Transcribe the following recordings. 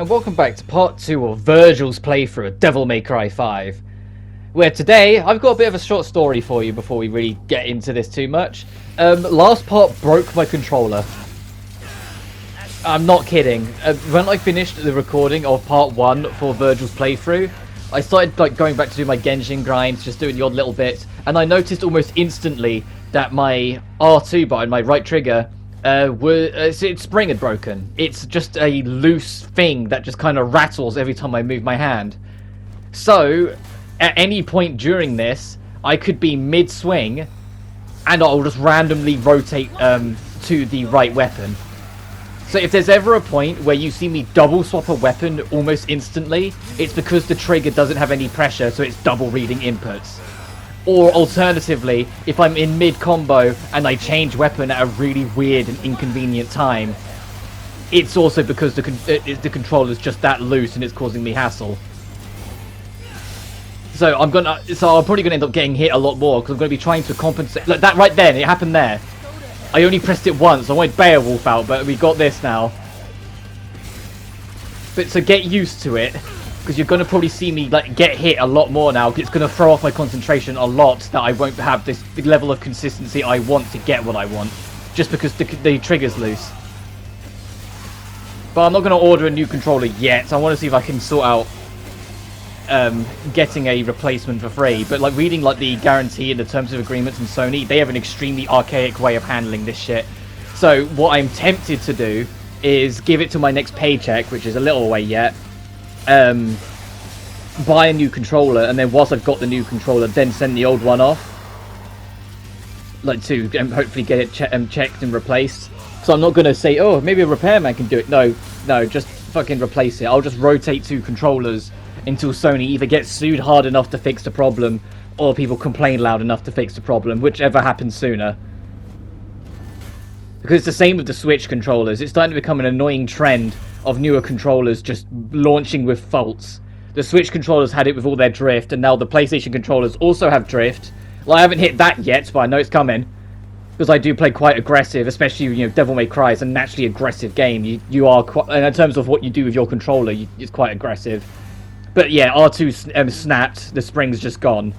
and welcome back to part 2 of Vergil's playthrough of Devil May Cry 5. Where today, I've got a bit of a short story for you before we really get into this too much. Last part broke my controller. I'm not kidding. When I finished the recording of part 1 for Vergil's playthrough, I started going back to do my Genshin grinds, just doing the odd little bit, and I noticed almost instantly that my R2 button, my right trigger, its spring had broken. It's just a loose thing that just kind of rattles every time I move my hand. So, at any point during this, I could be mid-swing, and I'll just randomly rotate to the right weapon. So if there's ever a point where you see me double swap a weapon almost instantly, it's because the trigger doesn't have any pressure, so it's double reading inputs. Or alternatively, if I'm in mid-combo and I change weapon at a really weird and inconvenient time, it's also because the controller's just that loose and it's causing me hassle. So I'm probably gonna end up getting hit a lot more because I'm gonna be trying to compensate. Look, that right then, it happened there. I only pressed it once. I wanted Beowulf out, but we got this now. But so get used to it, because you're gonna probably see me like get hit a lot more now. It's gonna throw off my concentration a lot. That I won't have the level of consistency I want to get what I want, just because the trigger's loose. But I'm not gonna order a new controller yet. I want to see if I can sort out getting a replacement for free. But like reading like the guarantee and the terms of agreements from Sony, they have an extremely archaic way of handling this shit. So what I'm tempted to do is give it to my next paycheck, which is a little way yet, buy a new controller, and then whilst I've got the new controller, then send the old one off, like to hopefully get it checked and replaced. So I'm not going to say, oh, maybe a repairman can do it. No, just fucking replace it. I'll just rotate 2 controllers until Sony either gets sued hard enough to fix the problem, or people complain loud enough to fix the problem, whichever happens sooner. Because it's the same with the Switch controllers. It's starting to become an annoying trend of newer controllers just launching with faults. The Switch controllers had it with all their drift, and now the PlayStation controllers also have drift. Well, I haven't hit that yet, but I know it's coming. Because I do play quite aggressive, especially, you know, Devil May Cry is a naturally aggressive game. You are quite, and in terms of what you do with your controller, it's quite aggressive. But yeah, R2 snapped, the spring's just gone.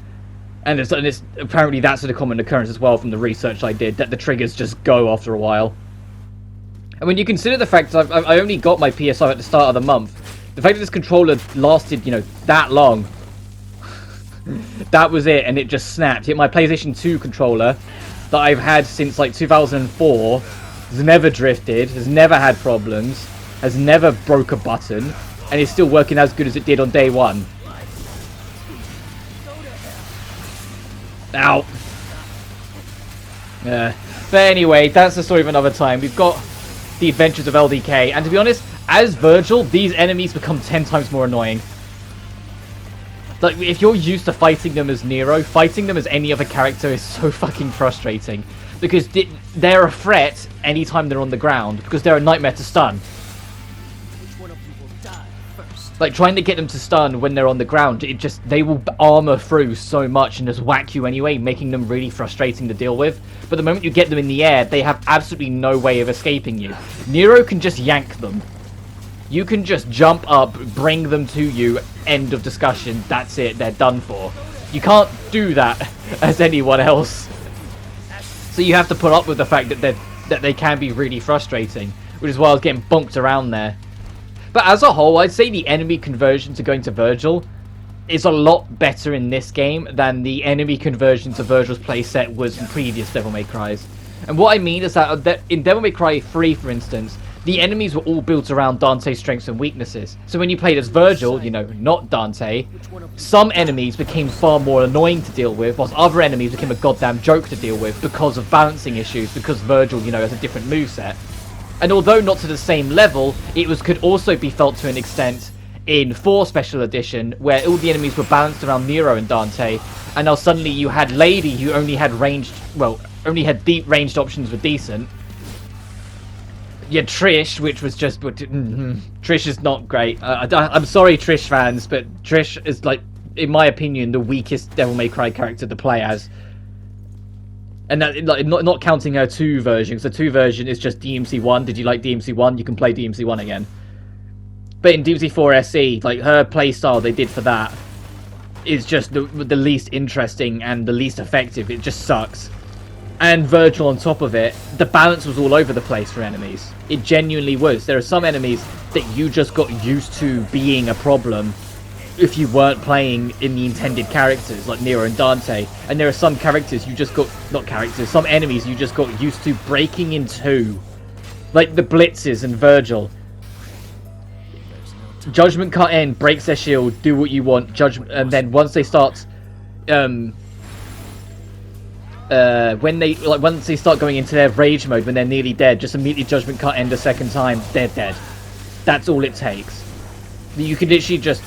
And it's apparently that's a common occurrence as well from the research I did, that the triggers just go after a while. And when you consider the fact that I only got my PSI at the start of the month, the fact that this controller lasted, you know, that long, that was it, and it just snapped. Yet my PlayStation 2 controller that I've had since like 2004 has never drifted, has never had problems, has never broke a button, and is still working as good as it did on day 1. Ow. But anyway, that's the story of another time. We've got the adventures of LDK, and to be honest, as Vergil, these enemies become 10 times more annoying. Like, if you're used to fighting them as Nero, fighting them as any other character is so fucking frustrating. Because they're a threat anytime they're on the ground, because they're a nightmare to stun. Like, trying to get them to stun when they're on the ground, they will armor through so much and just whack you anyway, making them really frustrating to deal with. But the moment you get them in the air, they have absolutely no way of escaping you. Nero can just yank them. You can just jump up, bring them to you, end of discussion, that's it, they're done for. You can't do that as anyone else. So you have to put up with the fact that they can be really frustrating, which is why I was getting bonked around there. But as a whole, I'd say the enemy conversion to going to Vergil is a lot better in this game than the enemy conversion to Vergil's playset was in previous Devil May Cries. And what I mean is that in Devil May Cry 3, for instance, the enemies were all built around Dante's strengths and weaknesses. So when you played as Vergil, you know, not Dante, some enemies became far more annoying to deal with, whilst other enemies became a goddamn joke to deal with because of balancing issues, because Vergil, you know, has a different moveset. And although not to the same level, it could also be felt to an extent in 4 Special Edition, where all the enemies were balanced around Nero and Dante, and now suddenly you had Lady, who only had deep ranged options were decent. You had Trish, which was just... Trish is not great. I'm sorry, Trish fans, but Trish is, like, in my opinion, the weakest Devil May Cry character to play as. And that, like, not counting her 2 version, because the 2 version is just DMC1. Did you like DMC1? You can play DMC1 again. But in DBZ4 SE, like, her playstyle they did for that is just the least interesting and the least effective. It just sucks. And Vergil on top of it, the balance was all over the place for enemies. It genuinely was. There are some enemies that you just got used to being a problem if you weren't playing in the intended characters, like Nero and Dante. And there are some characters you just got... Not characters, some enemies you just got used to breaking in two. Like the Blitzes and Vergil. Judgment cut in, breaks their shield, do what you want, judgment, and then once they start... once they start going into their rage mode when they're nearly dead, just immediately judgment cut end a second time, they're dead. That's all it takes. You can literally just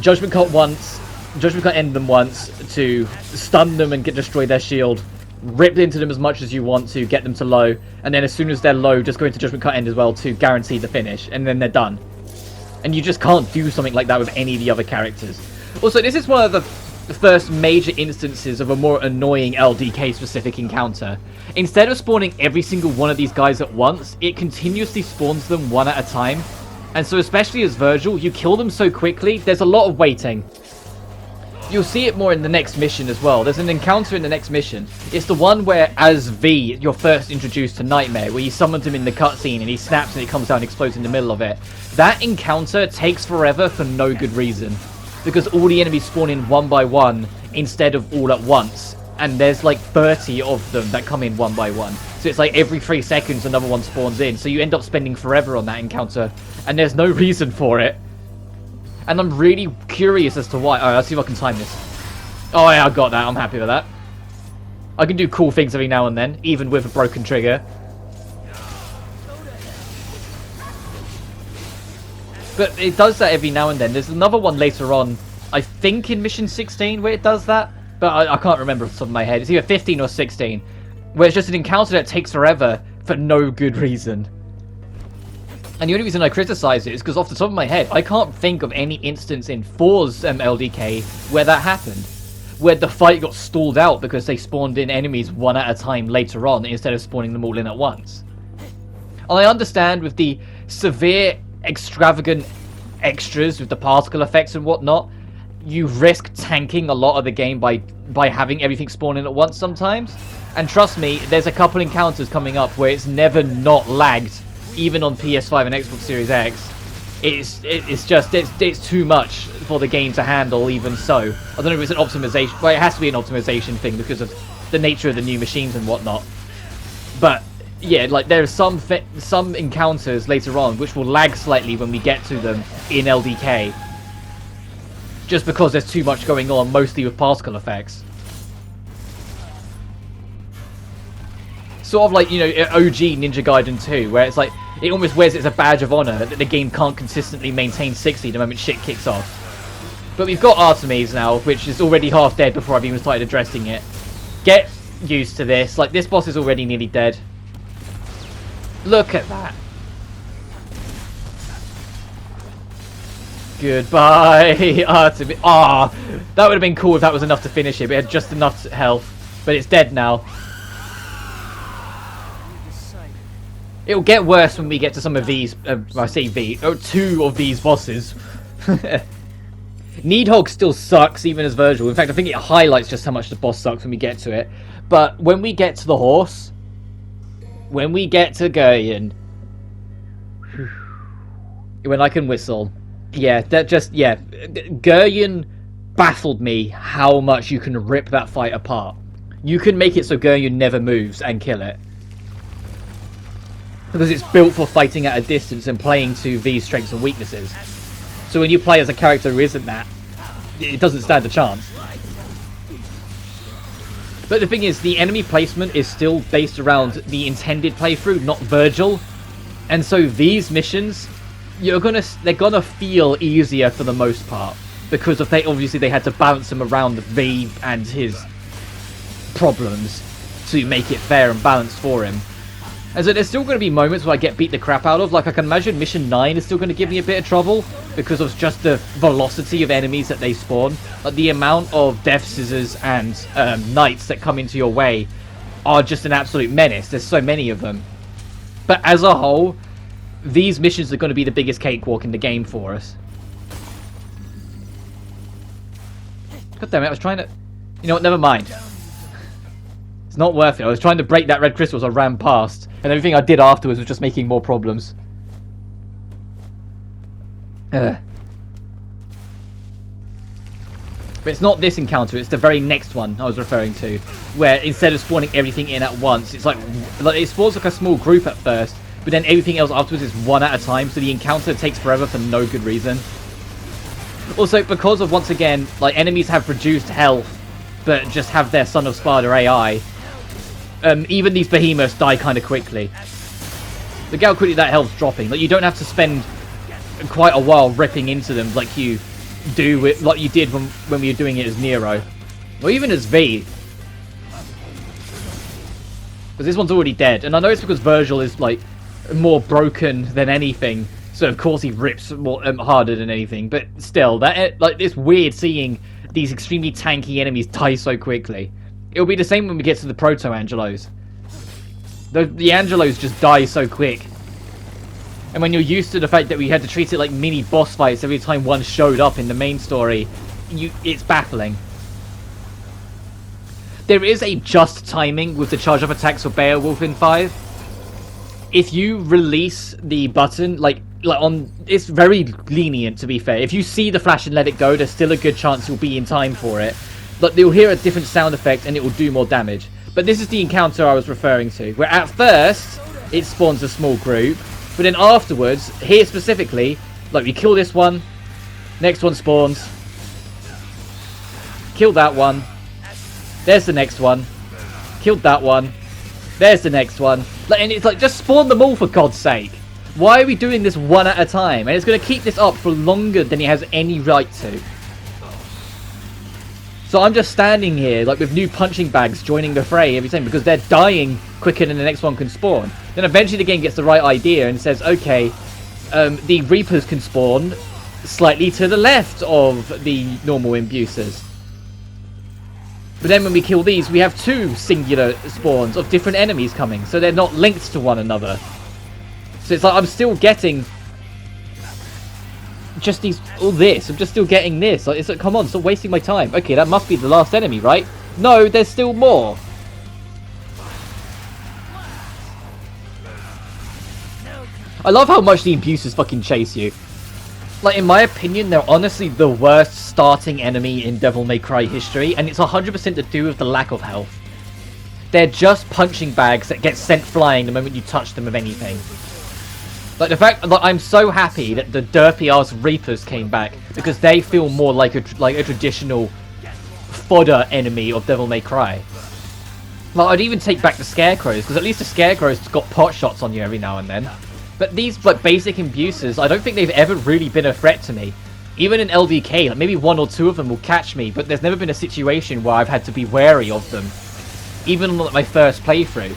judgment cut once, judgment cut end them once to stun them and destroy their shield, rip into them as much as you want to get them to low, and then as soon as they're low, just go into judgment cut end as well to guarantee the finish, and then they're done. And you just can't do something like that with any of the other characters. Also, this is one of the first major instances of a more annoying LDK specific encounter. Instead of spawning every single one of these guys at once, it continuously spawns them one at a time. And so especially as Vergil, you kill them so quickly, there's a lot of waiting. You'll see it more in the next mission as well. There's an encounter in the next mission. It's the one where, as V, you're first introduced to Nightmare, where you summoned him in the cutscene and he snaps and he comes down and explodes in the middle of it. That encounter takes forever for no good reason. Because all the enemies spawn in one by one instead of all at once. And there's like 30 of them that come in one by one. So it's like every 3 seconds another one spawns in. So you end up spending forever on that encounter. And there's no reason for it. And I'm really curious as to why. Alright, let's see if I can time this. Oh yeah, I got that. I'm happy with that. I can do cool things every now and then, even with a broken trigger. But it does that every now and then. There's another one later on, I think in Mission 16, where it does that. But I can't remember off the top of my head. It's either 15 or 16. Where it's just an encounter that takes forever for no good reason. And the only reason I criticize it is because off the top of my head, I can't think of any instance in 4's LDK where that happened. Where the fight got stalled out because they spawned in enemies one at a time later on instead of spawning them all in at once. And I understand with the severe, extravagant extras with the particle effects and whatnot, you risk tanking a lot of the game by having everything spawn in at once sometimes. And trust me, there's a couple encounters coming up where it's never not lagged, even on PS5 and Xbox Series X. It's too much for the game to handle, even so. I don't know if it's an optimization, well, it has to be an optimization thing because of the nature of the new machines and whatnot. But yeah, like there are some encounters later on which will lag slightly when we get to them in LDK. Just because there's too much going on, mostly with particle effects. Sort of like, you know, OG Ninja Gaiden 2, where it's like, it almost wears it as a badge of honor that the game can't consistently maintain 60 the moment shit kicks off. But we've got Artemis now, which is already half dead before I've even started addressing it. Get used to this. Like, this boss is already nearly dead. Look at that. Goodbye, Artemis. Ah, that would have been cool if that was enough to finish it, but it had just enough health. But it's dead now. It'll get worse when we get to some of these, I say two of these bosses. Needhog still sucks, even as Vergil. In fact, I think it highlights just how much the boss sucks when we get to it. But when we get to the horse, when we get to Guryan, when I can whistle, yeah, that just, yeah, Guryan baffled me how much you can rip that fight apart. You can make it so Guryan never moves and kill it. Because it's built for fighting at a distance and playing to V's strengths and weaknesses. So when you play as a character who isn't that, it doesn't stand a chance. But the thing is, the enemy placement is still based around the intended playthrough, not Vergil. And so these missions, they're gonna feel easier for the most part. Because of obviously they had to balance them around V and his problems to make it fair and balanced for him. And so there's still going to be moments where I get beat the crap out of. Like, I can imagine Mission 9 is still going to give me a bit of trouble because of just the velocity of enemies that they spawn. Like, the amount of Death Scissors and Knights that come into your way are just an absolute menace. There's so many of them. But as a whole, these missions are going to be the biggest cakewalk in the game for us. God damn it, I was trying to... You know what, never mind. It's not worth it. I was trying to break that red crystal as I ran past, and everything I did afterwards was just making more problems. But it's not this encounter, it's the very next one I was referring to, where instead of spawning everything in at once, it's like it spawns like a small group at first, but then everything else afterwards is one at a time, so the encounter takes forever for no good reason. Also, because of, once again, like, enemies have reduced health, but just have their Son of Sparta AI, even these behemoths die kind of quickly. Look how quickly that health's dropping. Like, you don't have to spend quite a while ripping into them like you do with, like you did when we were doing it as Nero, or even as V. Because this one's already dead, and I know it's because Vergil is like more broken than anything, so of course he rips more harder than anything. But still, that like it's weird seeing these extremely tanky enemies die so quickly. It'll be the same when we get to the Proto-Angelos. The Angelos just die so quick. And when you're used to the fact that we had to treat it like mini boss fights every time one showed up in the main story, it's baffling. There is a just timing with the charge-up attacks for Beowulf in 5. If you release the button, like on, it's very lenient to be fair. If you see the flash and let it go, there's still a good chance you'll be in time for it. But you'll hear a different sound effect and it will do more damage. But this is the encounter I was referring to, where at first it spawns a small group, but then afterwards, here specifically, like we kill this one, next one spawns, kill that one, there's the next one, killed that one, there's the next one, and it's like, just spawn them all for God's sake. Why are we doing this one at a time? And it's going to keep this up for longer than it has any right to. So I'm just standing here, like, with new punching bags joining the fray every time, because they're dying quicker than the next one can spawn. Then eventually the game gets the right idea and says, okay, the Reapers can spawn slightly to the left of the normal Imbusers. But then when we kill these, we have two singular spawns of different enemies coming, so they're not linked to one another. So it's like, I'm still getting just all this. I'm just still getting this. Like, it's like, come on, stop wasting my time. Okay, that must be the last enemy, right? No, there's still more. I love how much the Imbusers fucking chase you. Like, in my opinion, they're honestly the worst starting enemy in Devil May Cry history, and it's 100% to do with the lack of health. They're just punching bags that get sent flying the moment you touch them with anything. Like, the fact, like, I'm so happy that the derpy-ass Reapers came back, because they feel more like a traditional fodder enemy of Devil May Cry. Like, I'd even take back the Scarecrows, because at least the Scarecrows got pot shots on you every now and then. But these, like, basic Imbusers, I don't think they've ever really been a threat to me. Even in LDK, like, maybe one or two of them will catch me, but there's never been a situation where I've had to be wary of them. Even on, like, my first playthrough.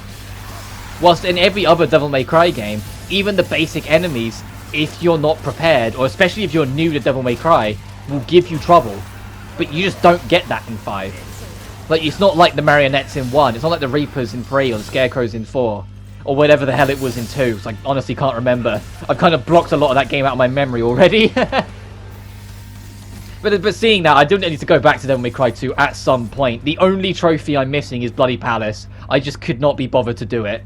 Whilst in every other Devil May Cry game, even the basic enemies, if you're not prepared, or especially if you're new to Devil May Cry, will give you trouble. But you just don't get that in 5. Like, it's not like the marionettes in 1, it's not like the Reapers in 3, or the Scarecrows in 4. Or whatever the hell it was in 2, so I honestly can't remember. I've kind of blocked a lot of that game out of my memory already. But seeing that, I do need to go back to Devil May Cry 2 at some point. The only trophy I'm missing is Bloody Palace. I just could not be bothered to do it.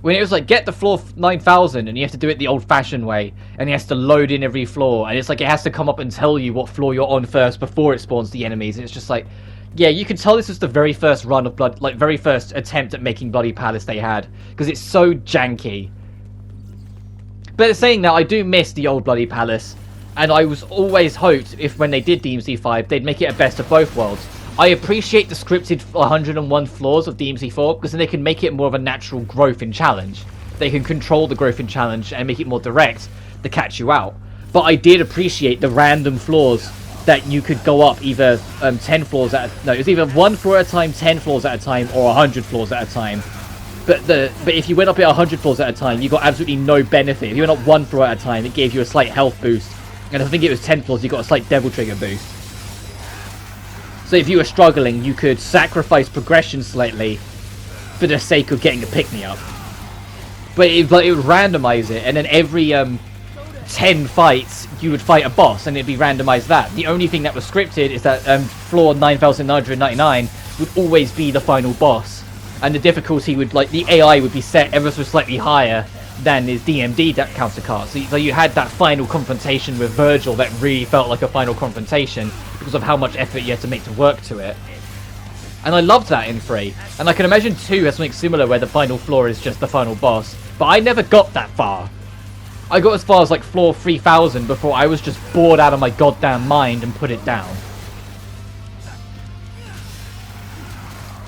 When it was like, get the floor 9000, and you have to do it the old-fashioned way, and it has to load in every floor, and it's like it has to come up and tell you what floor you're on first before it spawns the enemies, and it's just like, yeah, you can tell this is the very first run of very first attempt at making Bloody Palace they had, because it's so janky. But saying that, I do miss the old Bloody Palace, and I was always hoped, if when they did DMC5, they'd make it a best of both worlds. I appreciate the scripted 101 floors of DMC4, because then they can make it more of a natural growth in challenge. They can control the growth in challenge and make it more direct to catch you out. But I did appreciate the random floors that you could go up either 10 floors at a... No, it was either 1 floor at a time, 10 floors at a time, or 100 floors at a time. But if you went up at 100 floors at a time, you got absolutely no benefit. If you went up 1 floor at a time, it gave you a slight health boost. And I think it was 10 floors, you got a slight Devil Trigger boost. So if you were struggling, you could sacrifice progression slightly for the sake of getting a pick-me-up. but it would randomize it, and then every 10 fights you would fight a boss, and it'd be randomized that. The only thing that was scripted is that floor 9999 would always be the final boss, and the difficulty would, like, the AI would be set ever so slightly higher than his DMD counterpart. So you had that final confrontation with Vergil that really felt like a final confrontation because of how much effort you had to make to work to it. And I loved that in 3. And I can imagine 2 has something similar where the final floor is just the final boss. But I never got that far. I got as far as like floor 3000 before I was just bored out of my goddamn mind and put it down.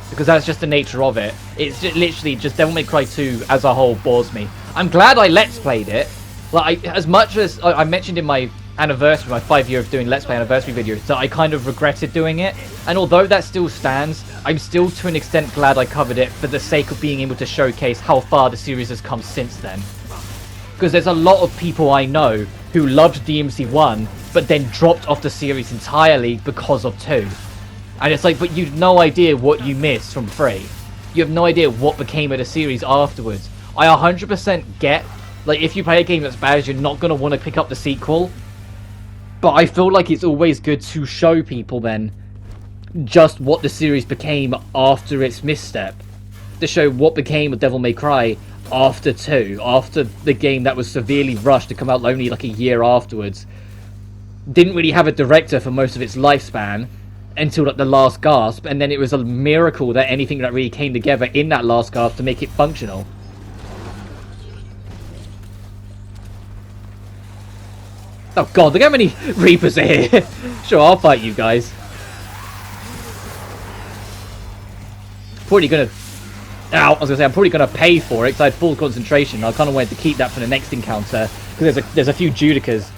Because that's just the nature of it. It's just, literally just Devil May Cry 2 as a whole bores me. I'm glad I Let's Played it. Like, as much as I mentioned in my anniversary, my 5-year of doing Let's Play anniversary videos, that I kind of regretted doing it. And although that still stands, I'm still to an extent glad I covered it for the sake of being able to showcase how far the series has come since then. Because there's a lot of people I know who loved DMC 1, but then dropped off the series entirely because of 2. And it's like, but you've no idea what you missed from 3. You have no idea what became of the series afterwards. I 100% get, like, if you play a game that's bad, you're not going to want to pick up the sequel. But I feel like it's always good to show people then just what the series became after its misstep. To show what became of Devil May Cry after 2. After the game that was severely rushed to come out only like a year afterwards. Didn't really have a director for most of its lifespan until like the last gasp. And then it was a miracle that anything that really came together in that last gasp to make it functional. Oh god, look how many Reapers are here. Sure, I'll fight you guys. Probably gonna... Ow, I was gonna say, I'm probably gonna pay for it because I had full concentration. I kind of wanted to keep that for the next encounter because there's a few Judicas.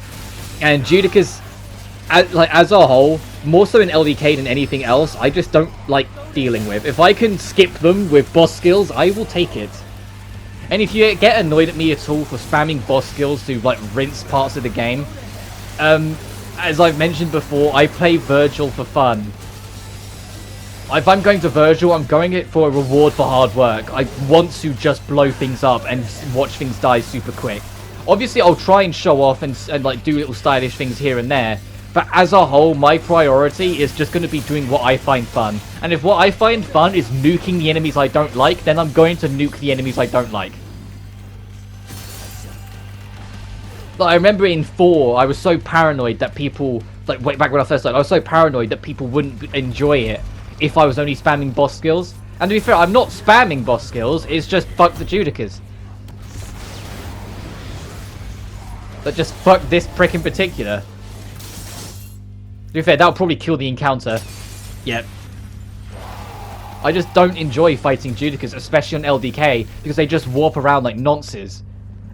And Judicas, as a whole, more so in LVK than anything else, I just don't like dealing with. If I can skip them with boss skills, I will take it. And if you get annoyed at me at all for spamming boss skills to like rinse parts of the game, as I've mentioned before, I play Vergil for fun. If I'm going to Vergil, I'm going it for a reward for hard work. I want to just blow things up and watch things die super quick. Obviously, I'll try and show off and like do little stylish things here and there. But as a whole, my priority is just going to be doing what I find fun. And if what I find fun is nuking the enemies I don't like, then I'm going to nuke the enemies I don't like. Like, I remember in 4, I was so paranoid that people, like, way back when I first started, I was so paranoid that people wouldn't enjoy it if I was only spamming boss skills. And to be fair, I'm not spamming boss skills, it's just fuck the Judicas. But just fuck this prick in particular. To be fair, that'll probably kill the encounter. Yep. I just don't enjoy fighting Judicas, especially on LDK, because they just warp around like nonces.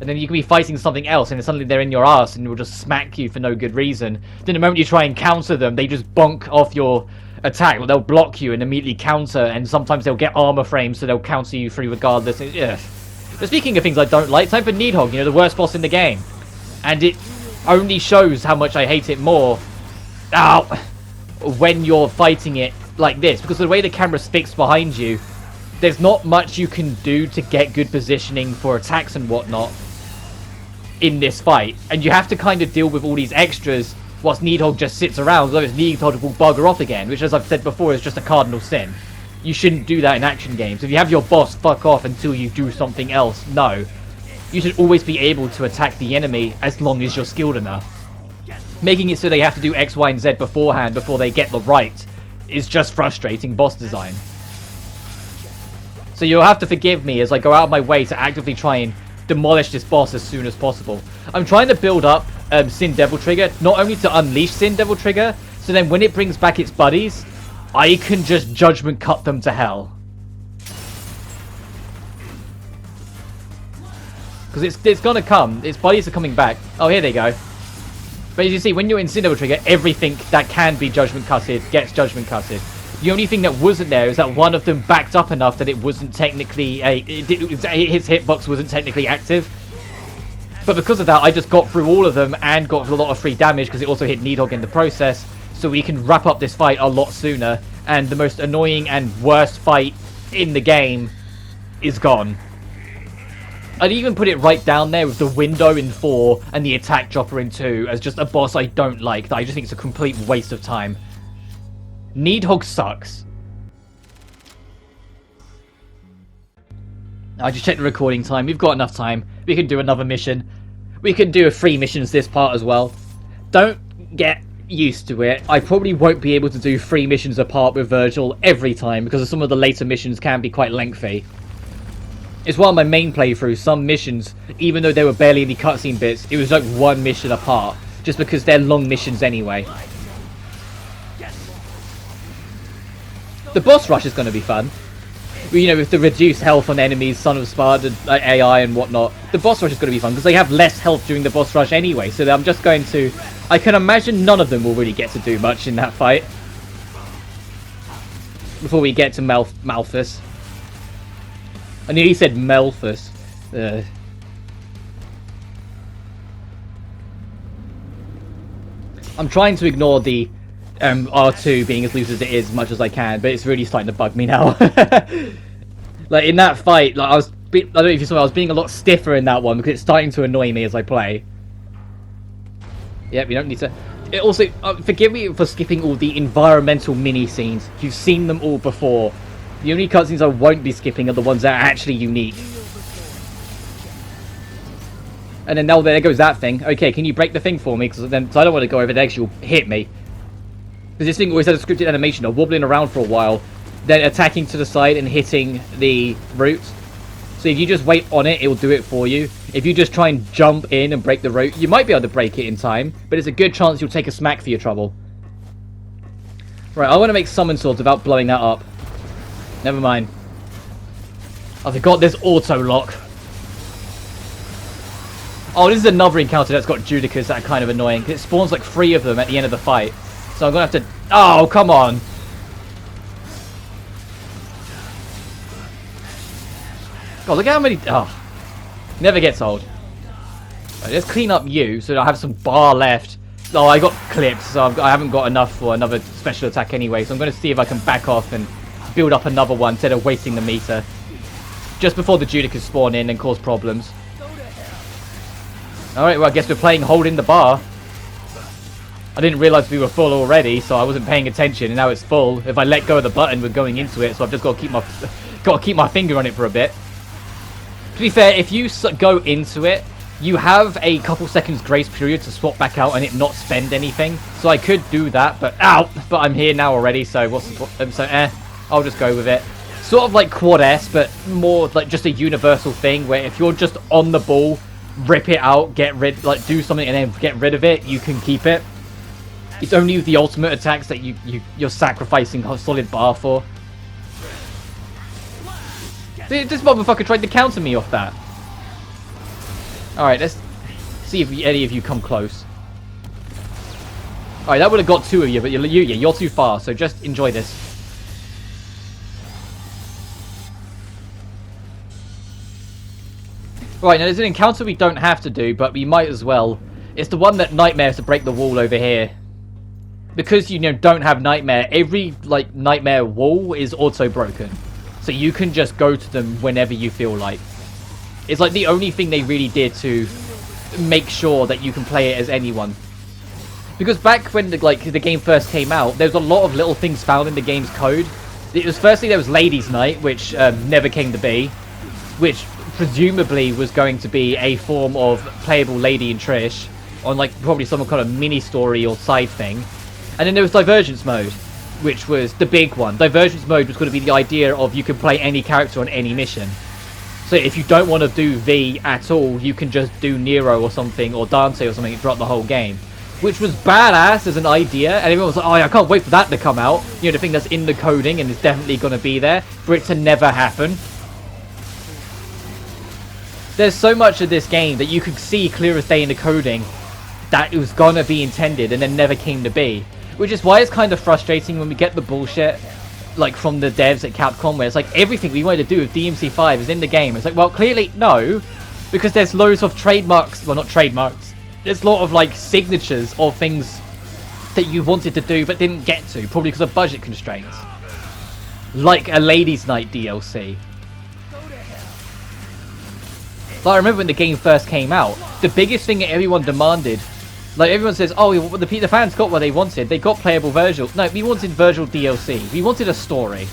And then you can be fighting something else, and then suddenly they're in your ass, and will just smack you for no good reason. Then the moment you try and counter them, they just bonk off your attack. Well, they'll block you and immediately counter, and sometimes they'll get armor frames, so they'll counter you through regardless. Yeah. But speaking of things I don't like, time for Needhog, you know, the worst boss in the game. And it only shows how much I hate it more. Ow! When you're fighting it like this, because the way the camera's fixed behind you, there's not much you can do to get good positioning for attacks and whatnot in this fight, and you have to kind of deal with all these extras whilst Needhog just sits around, otherwise Needhog will bugger off again, which, as I've said before, is just a cardinal sin. You shouldn't do that in action games. If you have your boss fuck off until you do something else, no. You should always be able to attack the enemy as long as you're skilled enough. Making it so they have to do X, Y, and Z beforehand before they get the right is just frustrating boss design. So you'll have to forgive me as I go out of my way to actively try and demolish this boss as soon as possible. I'm trying to build up Sin Devil Trigger, not only to unleash Sin Devil Trigger, so then when it brings back its buddies, I can just judgment cut them to hell. Because it's gonna come. Its buddies are coming back. Oh, here they go. But as you see, when you're in Sin Devil Trigger, everything that can be judgment cutted gets judgment cutted. The only thing that wasn't there is that one of them backed up enough that it wasn't technically his hitbox wasn't technically active. But because of that, I just got through all of them and got a lot of free damage because it also hit Needhog in the process. So we can wrap up this fight a lot sooner. And the most annoying and worst fight in the game is gone. I'd even put it right down there with the window in 4 and the attack dropper in 2 as just a boss I don't like, that I just think it's a complete waste of time. Needhog sucks. I just checked the recording time. We've got enough time. We can do another mission. We can do 3 missions this part as well. Don't get used to it. I probably won't be able to do 3 missions apart with Vergil every time because some of the later missions can be quite lengthy. It's one of my main playthroughs. Some missions, even though there were barely any cutscene bits, it was like 1 mission apart, just because they're long missions anyway. The boss rush is going to be fun. You know, with the reduced health on enemies, Son of Sparta, AI and whatnot, the boss rush is going to be fun because they have less health during the boss rush anyway. So I'm just going to... I can imagine none of them will really get to do much in that fight before we get to Malthus. I nearly said Malthus. I'm trying to ignore the R2 being as loose as it is much as I can, but it's really starting to bug me now. Like in that fight, like I don't know if you saw, I was being a lot stiffer in that one because it's starting to annoy me as I play. Yep, you don't need to. It also, forgive me for skipping all the environmental mini scenes. You've seen them all before. The only cutscenes I won't be skipping are the ones that are actually unique. And then now there goes that thing. Okay, can you break the thing for me? Because I don't want to go over there because you'll hit me. Because this thing always has a scripted animation of wobbling around for a while, then attacking to the side and hitting the root. So if you just wait on it, it'll do it for you. If you just try and jump in and break the root, you might be able to break it in time, but it's a good chance you'll take a smack for your trouble. Right, I want to make summon swords without blowing that up. Never mind. I forgot there's auto lock. Oh, this is another encounter that's got Judicas that are kind of annoying. It spawns like 3 of them at the end of the fight. So I'm going to have to... Oh, come on. God, look at how many... Oh. Never gets old. Right, let's clean up you so that I have some bar left. Oh, I got clipped, so I haven't got enough for another special attack anyway. So I'm going to see if I can back off and build up another one instead of wasting the meter. Just before the Judicas spawn in and cause problems. Alright, well I guess we're playing holding the bar. I didn't realise we were full already, so I wasn't paying attention, and now it's full. If I let go of the button, we're going into it, so I've just got to keep my finger on it for a bit. To be fair, if you go into it, you have a couple seconds grace period to swap back out and it not spend anything. So I could do that, but but I'm here now already, so I'll just go with it. Sort of like Quad S, but more like just a universal thing where if you're just on the ball, rip it out, do something and then get rid of it, you can keep it. It's only with the ultimate attacks that you're sacrificing a solid bar for. This motherfucker tried to counter me off that. Alright, let's see if any of you come close. Alright, that would have got 2 of you, but you're too far, so just enjoy this. Right, now there's an encounter we don't have to do, but we might as well. It's the one that Nightmare has to break the wall over here. Because you don't have Nightmare, every Nightmare wall is auto broken. So you can just go to them whenever you feel like. It's like the only thing they really did to make sure that you can play it as anyone. Because back when the game first came out, there was a lot of little things found in the game's code. It was firstly there was Ladies' Night, which never came to be, which presumably was going to be a form of playable Lady and Trish on probably some kind of mini story or side thing. And then there was Divergence mode, which was the big one. Divergence mode was going to be the idea of you can play any character on any mission. So if you don't want to do V at all, you can just do Nero or something, or Dante or something, and drop the whole game. Which was badass as an idea, and everyone was like, oh, I can't wait for that to come out. You know, the thing that's in the coding and is definitely going to be there, for it to never happen. There's so much of this game that you could see clear as day in the coding that it was going to be intended and then never came to be. Which is why it's kind of frustrating when we get the bullshit from the devs at Capcom, where it's like everything we wanted to do with DMC5 is in the game. It's like, well, clearly no, because there's loads of trademarks, well, not trademarks, there's a lot of signatures of things that you wanted to do but didn't get to, probably because of budget constraints. Like a Ladies' Night DLC. Like, I remember when the game first came out, the biggest thing that everyone demanded, like, everyone says, oh, the fans got what they wanted. They got playable Vergil. No, we wanted Vergil DLC. We wanted a story.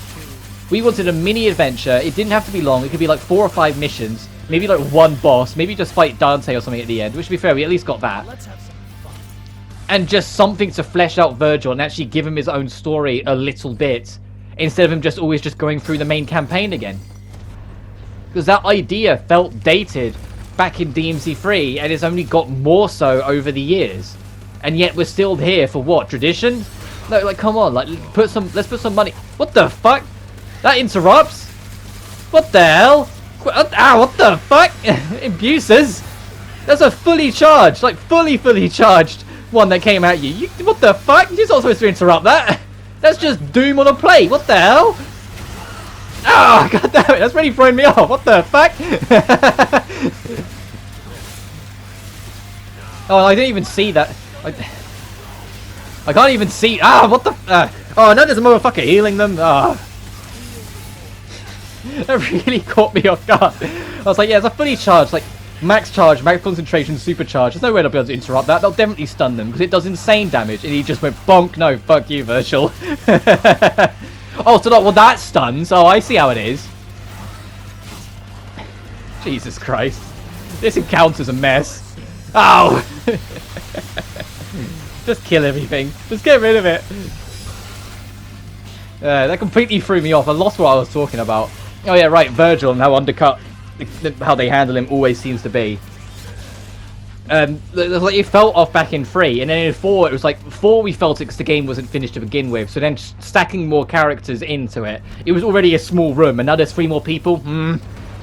We wanted a mini adventure. It didn't have to be long. It could be like 4 or 5 missions. Maybe like one boss. Maybe just fight Dante or something at the end. Which, to be fair, we at least got that. And just something to flesh out Vergil and actually give him his own story a little bit. Instead of him just always just going through the main campaign again. Because that idea felt dated back in DMC3. And it's only got more so over the years. And yet we're still here for what? Tradition? No, like, come on. Like, let's put some money. What the fuck? That interrupts? What the hell? Ah, what the fuck? Abuses? That's a fully charged, like fully charged one that came at you. What the fuck? You're not supposed to interrupt that. That's just Doom on a plate. What the hell? Ah, god damn it. That's really throwing me off. What the fuck? Oh, I didn't even see that. I can't even see. Ah, what the? Oh, no, there's a motherfucker healing them. Ah. That really caught me off guard. I was like, yeah, it's a fully charged, like, max charge, max concentration, super charge. There's no way they'll be able to interrupt that. They'll definitely stun them, because it does insane damage. And he just went, bonk, no, fuck you, Vergil. Oh, so not, well, that stuns. Oh, I see how it is. Jesus Christ. This encounter's a mess. Ow! Just kill everything. Just get rid of it. That completely threw me off. I lost what I was talking about. Oh yeah, right, Vergil and how undercut, how they handle him always seems to be. Like it felt off back in 3, and then in 4 it was like 4 we felt it because the game wasn't finished to begin with. So then stacking more characters into it, it was already a small room, and now there's 3 more people.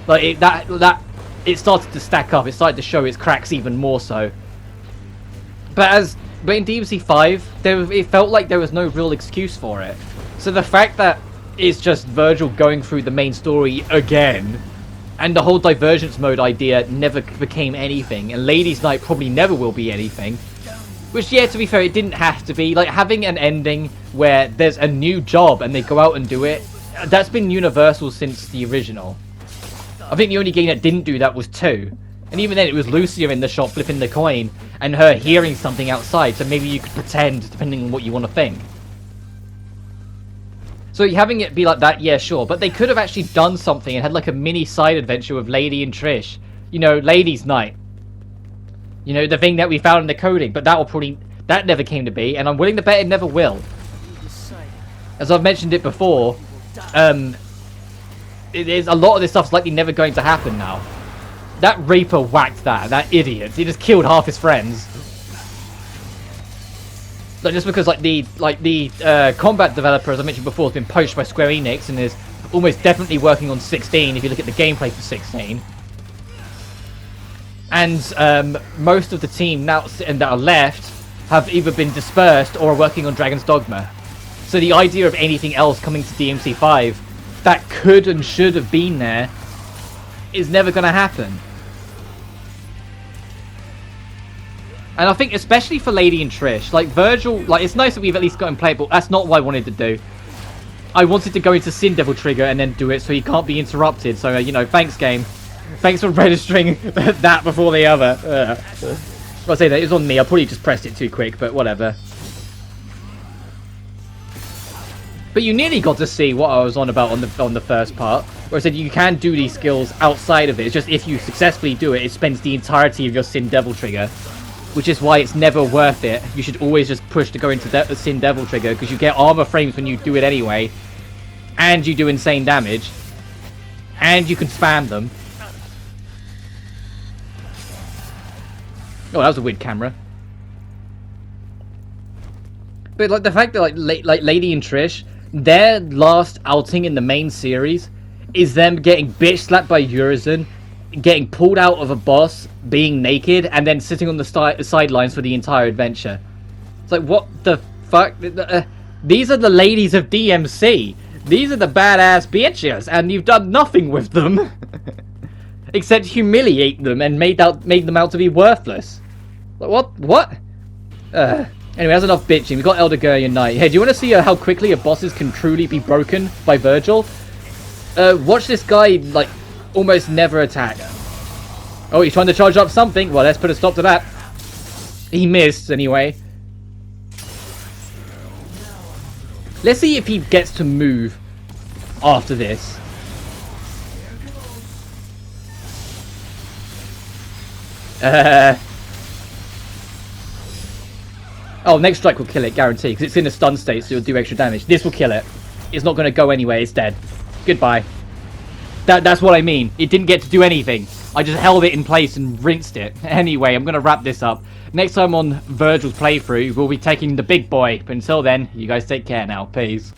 Like it started to stack up. It started to show its cracks even more so. But in DMC 5, it felt like there was no real excuse for it. So the fact that it's just Vergil going through the main story again, and the whole divergence mode idea never became anything, and Ladies' Night probably never will be anything. Which, yeah, to be fair, it didn't have to be. Like, having an ending where there's a new job and they go out and do it, that's been universal since the original. I think the only game that didn't do that was 2. And even then, it was Lucia in the shop flipping the coin, and her hearing something outside, so maybe you could pretend, depending on what you want to think. So having it be like that, yeah, sure. But they could have actually done something and had like a mini side adventure with Lady and Trish. You know, Ladies' Night. You know, the thing that we found in the coding. But that never came to be. And I'm willing to bet it never will. As I've mentioned it before, a lot of this stuff's likely never going to happen now. That Reaper whacked that idiot. He just killed half his friends. Like, just because the combat developer, as I mentioned before, has been poached by Square Enix and is almost definitely working on 16 if you look at the gameplay for 16. And most of the team now that are left have either been dispersed or are working on Dragon's Dogma. So the idea of anything else coming to DMC 5 that could and should have been there is never going to happen. And I think especially for Lady and Trish, like Vergil, like it's nice that we've at least gotten playable. That's not what I wanted to do. I wanted to go into Sin Devil Trigger and then do it so he can't be interrupted. So, you know, thanks game. Thanks for registering that before the other. I'll say that, it was on me. I probably just pressed it too quick, but whatever. But you nearly got to see what I was on about on the first part, where I said you can do these skills outside of it. It's just if you successfully do it, it spends the entirety of your Sin Devil Trigger. Which is why it's never worth it. You should always just push to go into Sin Devil Trigger, because you get armor frames when you do it anyway. And you do insane damage. And you can spam them. Oh, that was a weird camera. But like the fact that like Lady and Trish, their last outing in the main series is them getting bitch slapped by Urizen, getting pulled out of a boss, being naked, and then sitting on the sidelines for the entire adventure. It's like, what the fuck? These are the ladies of DMC. These are the badass bitches, and you've done nothing with them. Except humiliate them and made them out to be worthless. Like, what? Anyway, that's enough bitching. We've got Elder Gurrian Knight. Hey, do you want to see how quickly a bosses can truly be broken by Vergil? Watch this guy, like, almost never attack. Oh, he's trying to charge up something. Well, let's put a stop to that. He missed, anyway. Let's see if he gets to move after this. Oh, next strike will kill it, guaranteed, because it's in a stun state, so it'll do extra damage. This will kill it. It's not going to go anywhere. It's dead. Goodbye. That's what I mean. It didn't get to do anything. I just held it in place and rinsed it. Anyway, I'm going to wrap this up. Next time on Vergil's playthrough, we'll be taking the big boy. But until then, you guys take care now. Peace.